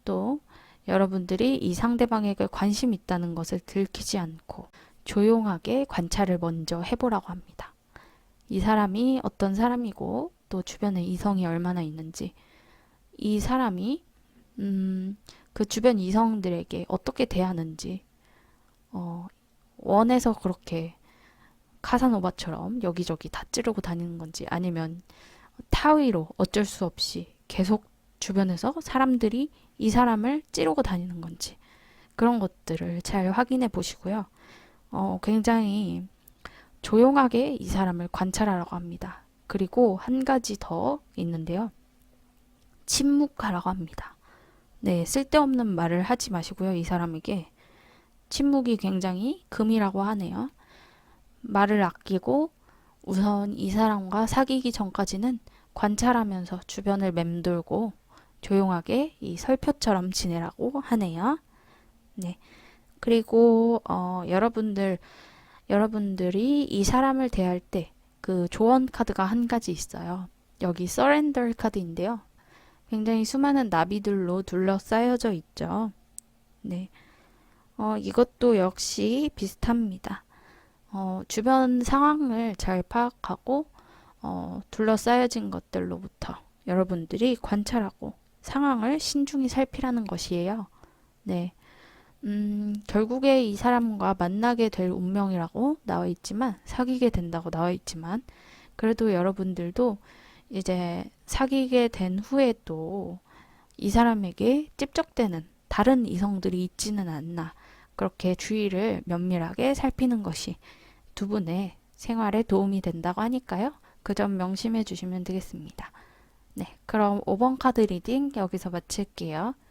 또, 여러분들이 이 상대방에게 관심 있다는 것을 들키지 않고, 조용하게 관찰을 먼저 해보라고 합니다. 이 사람이 어떤 사람이고, 또 주변에 이성이 얼마나 있는지, 이 사람이, 그 주변 이성들에게 어떻게 대하는지, 어, 원해서 그렇게 카사노바처럼 여기저기 다 찌르고 다니는 건지 아니면 타의로 어쩔 수 없이 계속 주변에서 사람들이 이 사람을 찌르고 다니는 건지 그런 것들을 잘 확인해 보시고요. 굉장히 조용하게 이 사람을 관찰하라고 합니다. 그리고 한 가지 더 있는데요. 침묵하라고 합니다. 네, 쓸데없는 말을 하지 마시고요. 이 사람에게 침묵이 굉장히 금이라고 하네요. 말을 아끼고 우선 이 사람과 사귀기 전까지는 관찰하면서 주변을 맴돌고 조용하게 이 설표처럼 지내라고 하네요. 네. 그리고 여러분들이 이 사람을 대할 때 그 조언 카드가 한 가지 있어요. 여기 서렌더 카드인데요. 굉장히 수많은 나비들로 둘러싸여져 있죠. 네. 이것도 역시 비슷합니다. 주변 상황을 잘 파악하고 둘러싸여진 것들로부터 여러분들이 관찰하고 상황을 신중히 살피라는 것이에요. 네. 결국에 이 사람과 만나게 될 운명이라고 나와 있지만, 사귀게 된다고 나와 있지만, 그래도 여러분들도 이제 사귀게 된 후에도 이 사람에게 찝적대는 다른 이성들이 있지는 않나, 그렇게 주의를 면밀하게 살피는 것이 두 분의 생활에 도움이 된다고 하니까요. 그 점 명심해 주시면 되겠습니다. 네, 그럼 5번 카드 리딩 여기서 마칠게요.